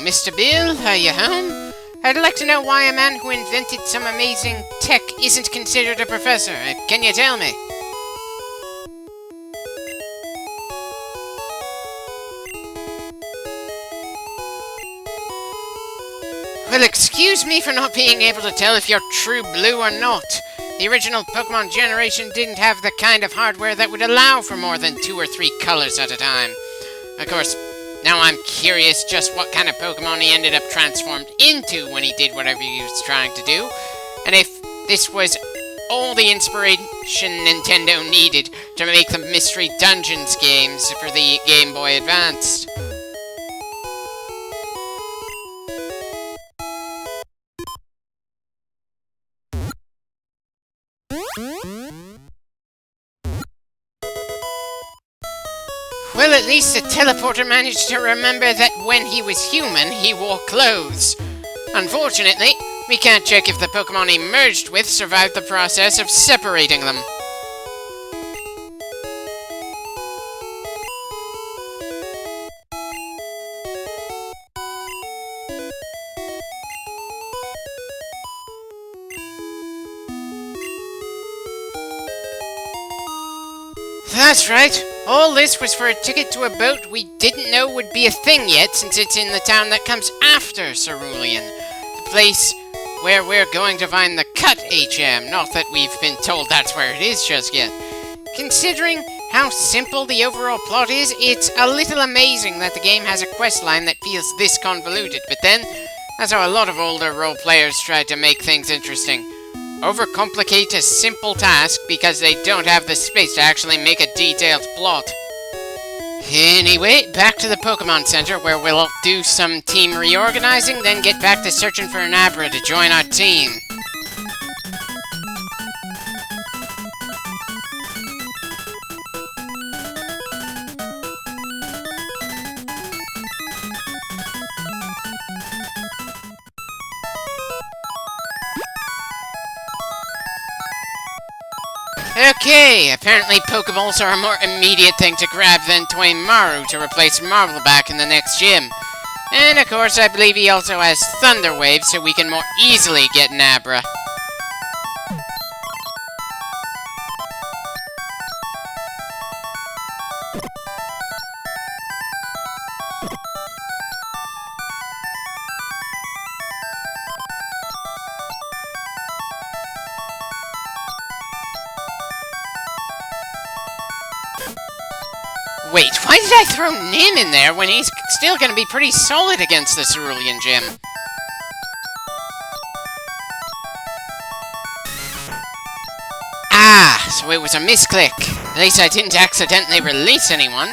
Mr. Bill, are you home? I'd like to know why a man who invented some amazing tech isn't considered a professor. Can you tell me? Well, excuse me for not being able to tell if you're true blue or not. The original Pokemon generation didn't have the kind of hardware that would allow for more than 2 or 3 colors at a time. Of course, now I'm curious just what kind of Pokemon he ended up transformed into when he did whatever he was trying to do, and if this was all the inspiration Nintendo needed to make the Mystery Dungeons games for the Game Boy Advance. Well, at least the teleporter managed to remember that when he was human, he wore clothes. Unfortunately, we can't check if the Pokemon he merged with survived the process of separating them. That's right. All this was for a ticket to a boat we didn't know would be a thing yet, since it's in the town that comes after Cerulean. The place where we're going to find the Cut HM, not that we've been told that's where it is just yet. Considering how simple the overall plot is, it's a little amazing that the game has a questline that feels this convoluted, but then, that's how a lot of older role players tried to make things interesting. Overcomplicate a simple task because they don't have the space to actually make a detailed plot. Anyway, back to the Pokemon Center where we'll do some team reorganizing, then get back to searching for an Abra to join our team. Okay, apparently Pokeballs are a more immediate thing to grab than Toimaru to replace Marbleback in the next gym. And of course, I believe he also has Thunder Wave, so we can more easily get an Abra. Wait, why did I throw Nim in there when he's still gonna be pretty solid against the Cerulean Gym? Ah, so it was a misclick. At least I didn't accidentally release anyone.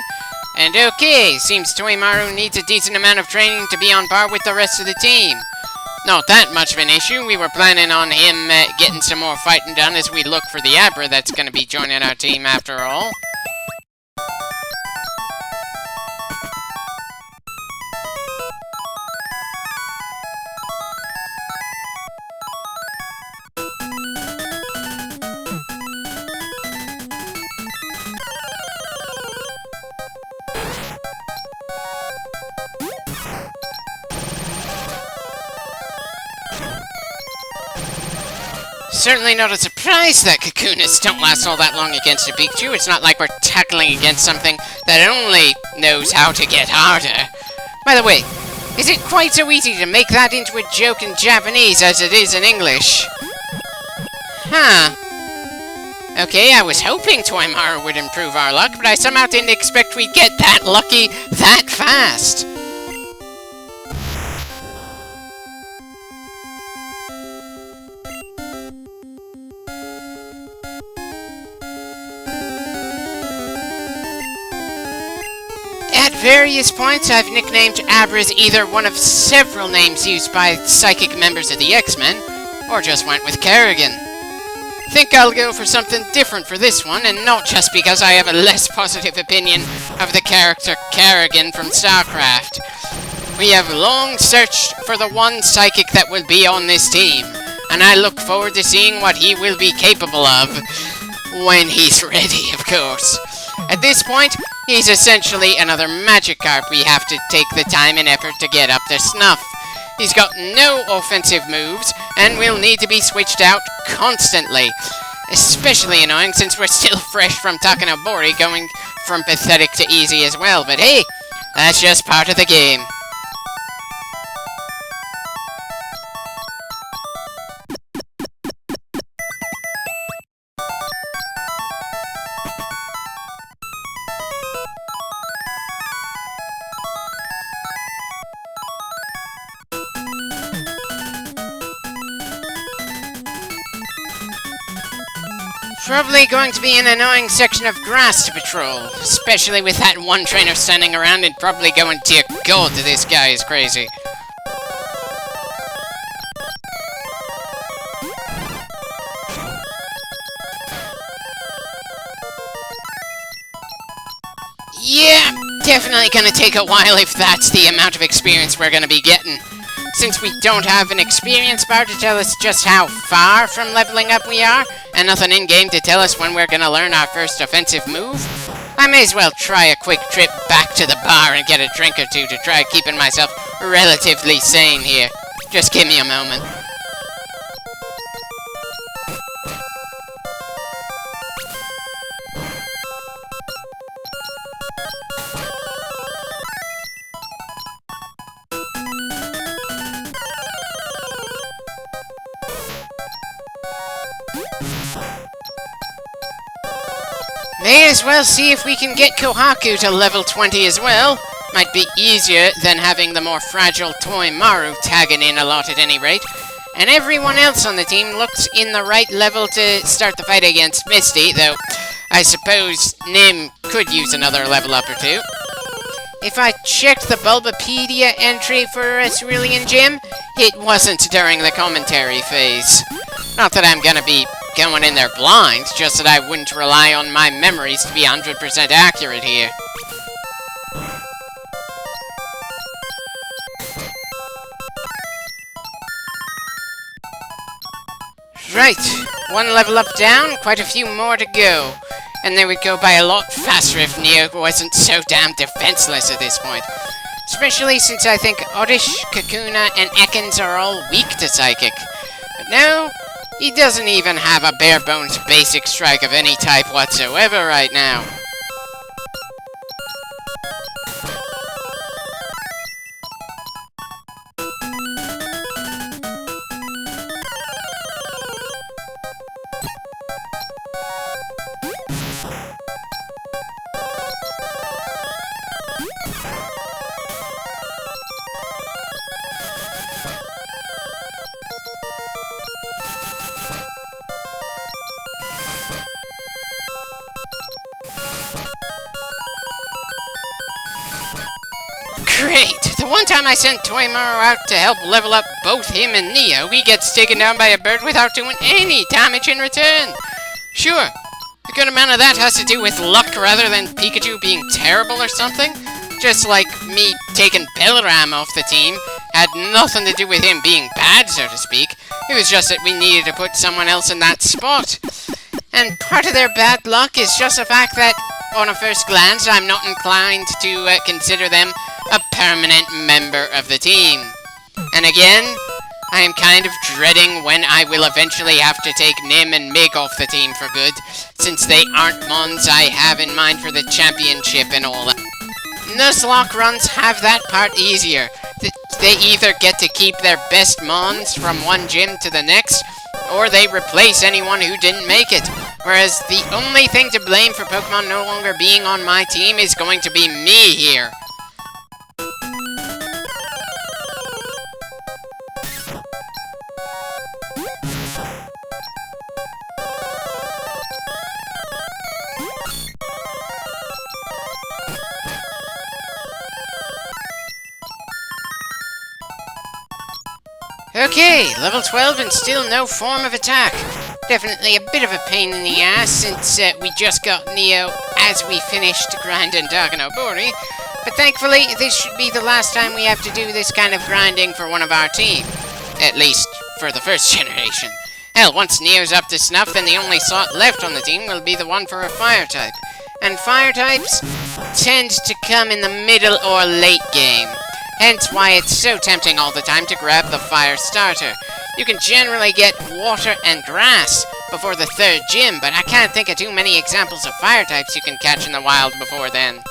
And okay, seems Toimaru needs a decent amount of training to be on par with the rest of the team. Not that much of an issue. We were planning on him getting some more fighting done as we look for the Abra that's gonna be joining our team after all. Certainly not a surprise that Kakunas don't last all that long against a Pikachu. It's not like we're tackling against something that only knows how to get harder. By the way, is it quite so easy to make that into a joke in Japanese as it is in English? Huh. Okay, I was hoping Toimaru would improve our luck, but I somehow didn't expect we'd get that lucky that fast. At various points, I've nicknamed Abras either one of several names used by psychic members of the X-Men, or just went with Kerrigan. Think I'll go for something different for this one, and not just because I have a less positive opinion of the character Kerrigan from StarCraft. We have long searched for the one psychic that will be on this team, and I look forward to seeing what he will be capable of. When he's ready, of course. At this point, He's essentially another Magikarp we have to take the time and effort to get up to snuff. He's got no offensive moves, and will need to be switched out constantly. Especially annoying since we're still fresh from Takanobori, going from pathetic to easy as well. But hey, that's just part of the game. Probably going to be an annoying section of grass to patrol, especially with that one trainer standing around and probably going, dear God, this guy is crazy. Yeah, definitely gonna take a while if that's the amount of experience we're gonna be getting. Since we don't have an experience bar to tell us just how far from leveling up we are, and nothing in-game to tell us when we're gonna learn our first offensive move, I may as well try a quick trip back to the bar and get a drink or two to try keeping myself relatively sane here. Just give me a moment. May as well see if we can get Kohaku to level 20 as well. Might be easier than having the more fragile Toy Maru tagging in a lot at any rate. And everyone else on the team looks in the right level to start the fight against Misty, though I suppose Nim could use another level up or two. If I checked the Bulbapedia entry for a Cerulean Gym, it wasn't during the commentary phase. Not that I'm gonna be going in there blind, just that I wouldn't rely on my memories to be 100% accurate here. Right, one level up down, quite a few more to go. And they would go by a lot faster if Neo wasn't so damn defenseless at this point. Especially since I think Oddish, Kakuna, and Ekans are all weak to Psychic. But no, he doesn't even have a bare-bones basic strike of any type whatsoever right now. Great! The one time I sent Toymaru out to help level up both him and Neo, he gets taken down by a bird without doing any damage in return. Sure, a good amount of that has to do with luck rather than Pikachu being terrible or something. Just like me taking Bellram off the team had nothing to do with him being bad, so to speak. It was just that we needed to put someone else in that spot. And part of their bad luck is just the fact that, on a first glance, I'm not inclined to consider them a permanent member of the team. And again, I am kind of dreading when I will eventually have to take Nim and Mig off the team for good, since they aren't mons I have in mind for the championship and all that. Nuzlocke runs have that part easier. They either get to keep their best mons from one gym to the next, or they replace anyone who didn't make it. Whereas the only thing to blame for Pokemon no longer being on my team is going to be me here. Okay, level 12 and still no form of attack. Definitely a bit of a pain in the ass since we just got Neo as we finished grinding Takanobori. But thankfully, this should be the last time we have to do this kind of grinding for one of our team. At least, for the first generation. Hell, once Neo's up to snuff, then the only slot left on the team will be the one for a fire type. and fire types tend to come in the middle or late game. Hence why it's so tempting all the time to grab the fire starter. You can generally get water and grass before the third gym, but I can't think of too many examples of fire types you can catch in the wild before then.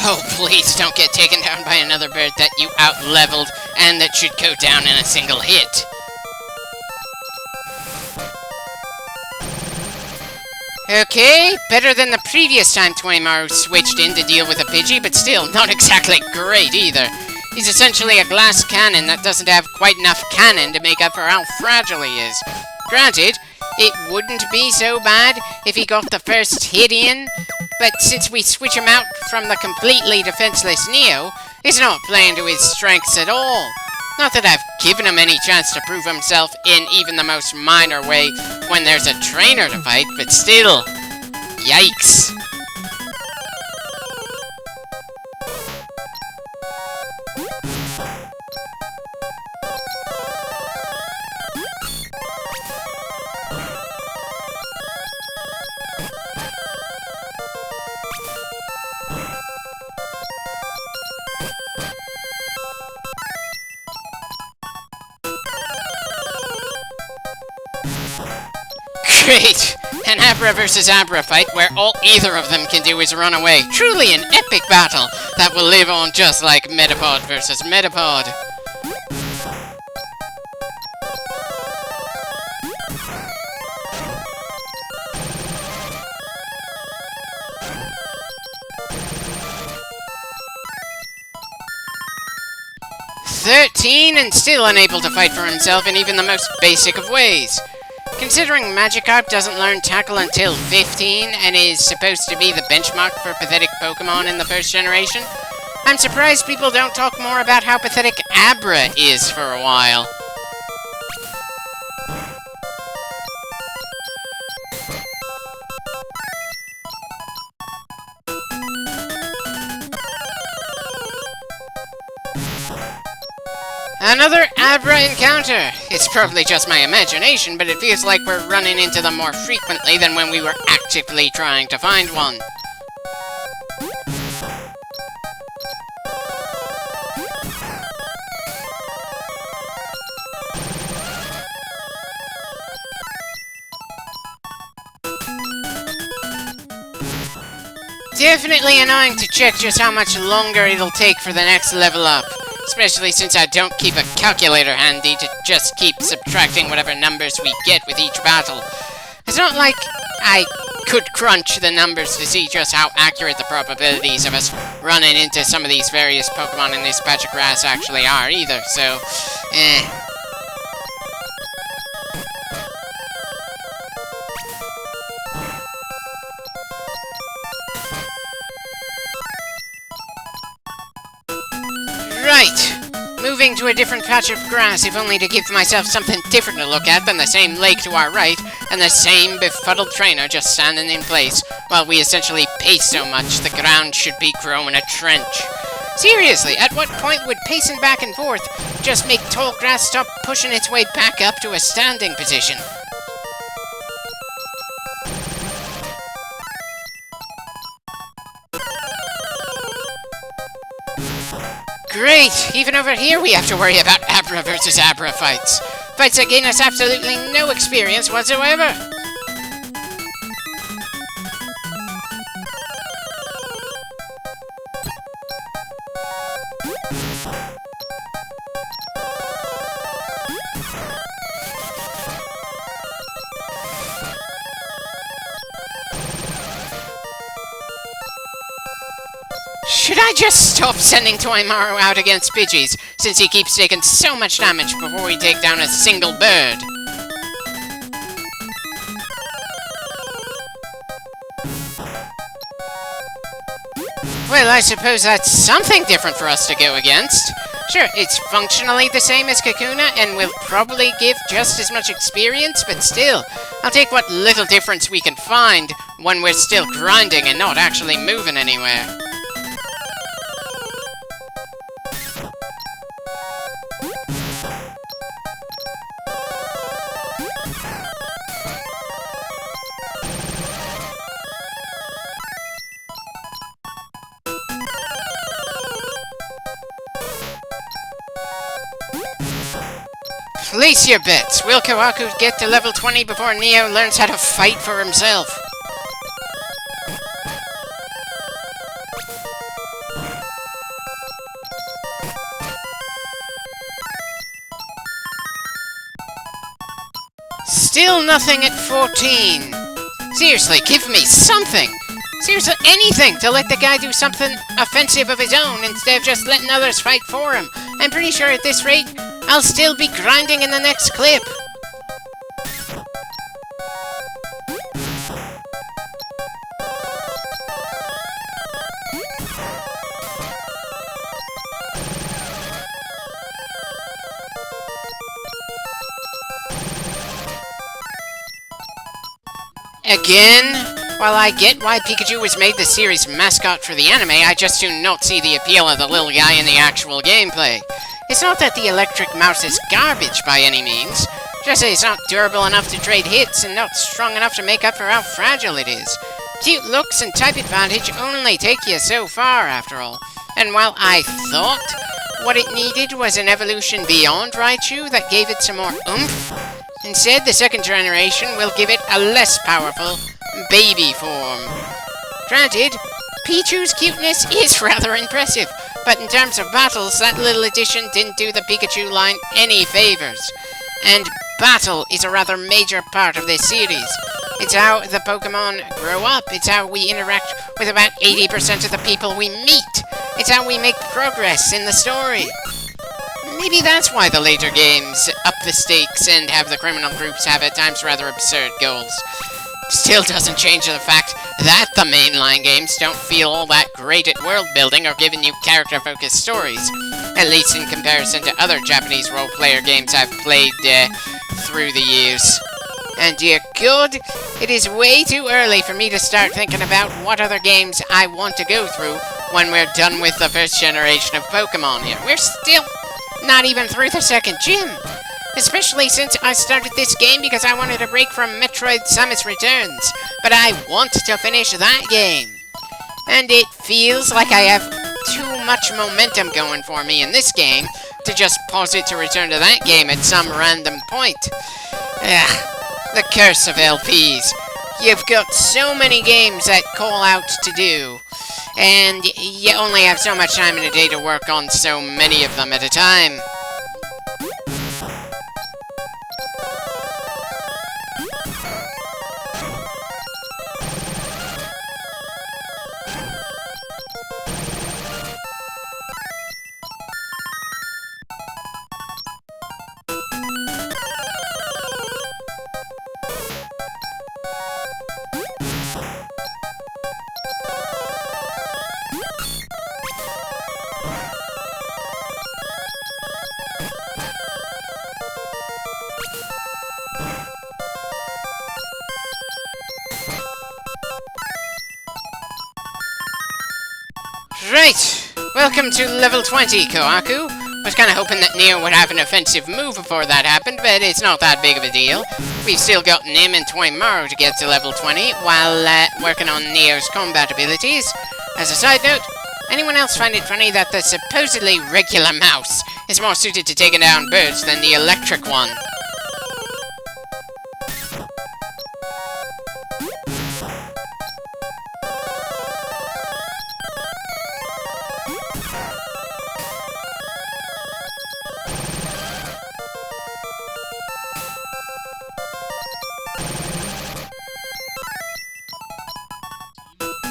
Oh, please don't get taken down by another bird that you out-leveled and that should go down in a single hit. Okay, better than the previous time Toymaru switched in to deal with a Pidgey, but still not exactly great either. He's essentially a glass cannon that doesn't have quite enough cannon to make up for how fragile he is. Granted, it wouldn't be so bad if he got the first hit in, but since we switch him out from the completely defenseless Neo, he's not playing to his strengths at all. Not that I've given him any chance to prove himself in even the most minor way when there's a trainer to fight, but still, yikes. Great! An Abra versus Abra fight where all either of them can do is run away. Truly an epic battle that will live on just like Metapod versus Metapod. "13 and still unable to fight for himself in even the most basic of ways. Considering Magikarp doesn't learn Tackle until 15 and is supposed to be the benchmark for pathetic Pokemon in the first generation, I'm surprised people don't talk more about how pathetic Abra is for a while. Another Abra encounter! It's probably just my imagination, but it feels like we're running into them more frequently than when we were actively trying to find one. Definitely annoying to check just how much longer it'll take for the next level up. Especially since I don't keep a calculator handy to just keep subtracting whatever numbers we get with each battle. It's not like I could crunch the numbers to see just how accurate the probabilities of us running into some of these various Pokemon in this patch of grass actually are either, so, Right! Moving to a different patch of grass, if only to give myself something different to look at than the same lake to our right, and the same befuddled trainer just standing in place, while we essentially pace so much the ground should be growing a trench. Seriously, at what point would pacing back and forth just make tall grass stop pushing its way back up to a standing position? Great! Even over here we have to worry about Abra versus Abra fights. Fights that gain us absolutely no experience whatsoever. Should I just stop sending Toymaru out against Pidgeys, since he keeps taking so much damage before we take down a single bird? Well, I suppose that's something different for us to go against. Sure, it's functionally the same as Kakuna, and will probably give just as much experience, but still, I'll take what little difference we can find when we're still grinding and not actually moving anywhere. Place your bets. Will Kawaku get to level 20 before Neo learns how to fight for himself? Still nothing at 14. Seriously, give me something! Seriously, anything to let the guy do something offensive of his own instead of just letting others fight for him. I'm pretty sure at this rate, I'll still be grinding in the next clip. Again? While I get why Pikachu was made the series mascot for the anime, I just do not see the appeal of the little guy in the actual gameplay. It's not that the electric mouse is garbage by any means, just that it's not durable enough to trade hits and not strong enough to make up for how fragile it is. Cute looks and type advantage only take you so far, after all. And while I thought what it needed was an evolution beyond Raichu that gave it some more oomph, instead the second generation will give it a less powerful baby form. Granted, Pichu's cuteness is rather impressive, but in terms of battles, that little addition didn't do the Pikachu line any favors. And battle is a rather major part of this series. It's how the Pokemon grow up, it's how we interact with about 80% of the people we meet, it's how we make progress in the story. Maybe that's why the later games up the stakes and have the criminal groups have at times rather absurd goals. Still doesn't change the fact that the mainline games don't feel all that great at world building or giving you character-focused stories, at least in comparison to other Japanese role-player games I've played through the years. And dear God, it is way too early for me to start thinking about what other games I want to go through when we're done with the first generation of Pokemon here. We're still not even through the second gym. Especially since I started this game because I wanted a break from Metroid Samus Returns. But I want to finish that game. And it feels like I have too much momentum going for me in this game to just pause it to return to that game at some random point. Ugh, the curse of LPs. You've got so many games that call out to do. And you only have so much time in a day to work on so many of them at a time. Right, welcome to level 20, Kawaku. Was kinda hoping that Neo would have an offensive move before that happened, but it's not that big of a deal. We've still got Nim and Toymaru to get to level 20, while working on Neo's combat abilities. As a side note, anyone else find it funny that the supposedly regular mouse is more suited to taking down birds than the electric one?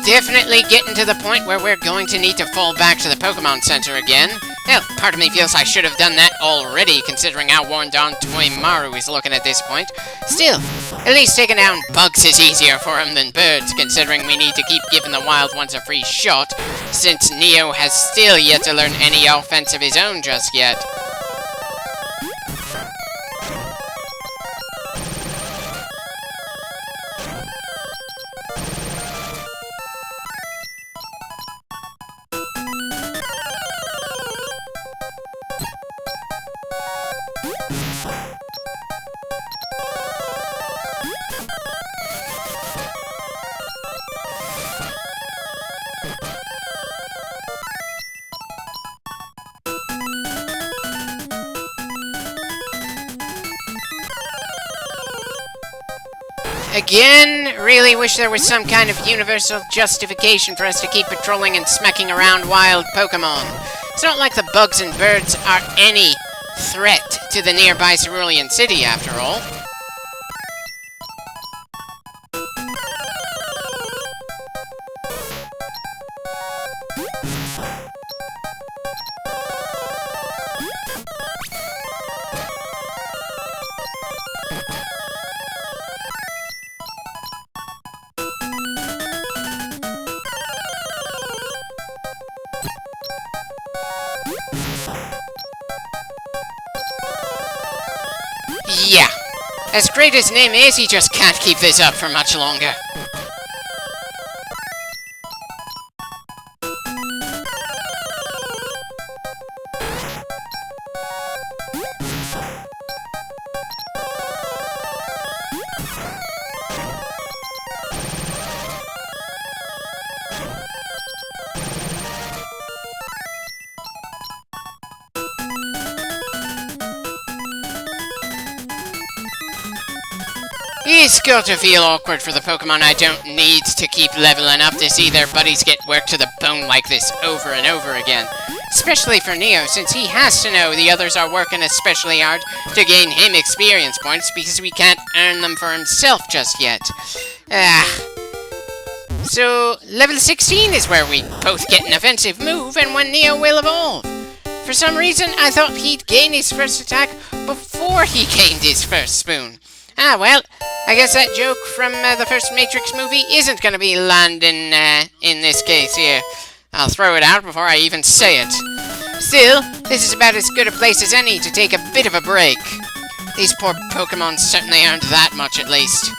Definitely getting to the point where we're going to need to fall back to the Pokemon Center again. Well, part of me feels I should have done that already, considering how worn down Toymaru is looking at this point. Still, at least taking down bugs is easier for him than birds, considering we need to keep giving the wild ones a free shot, since Neo has still yet to learn any offense of his own just yet. Again, really wish there was some kind of universal justification for us to keep patrolling and smacking around wild Pokemon. It's not like the bugs and birds are any threat to the nearby Cerulean City, after all. Yeah. As great as Nim is, he just can't keep this up for much longer. It's got to feel awkward for the Pokemon I don't need to keep leveling up to see their buddies get worked to the bone like this over and over again. Especially for Neo, since he has to know the others are working especially hard to gain him experience points because we can't earn them for himself just yet. So, level 16 is where we both get an offensive move and when Neo will evolve. For some reason, I thought he'd gain his first attack before he gained his first spoon. Ah, well, I guess that joke from the first Matrix movie isn't going to be landing in this case here. I'll throw it out before I even say it. Still, this is about as good a place as any to take a bit of a break. These poor Pokemon certainly aren't that much, at least.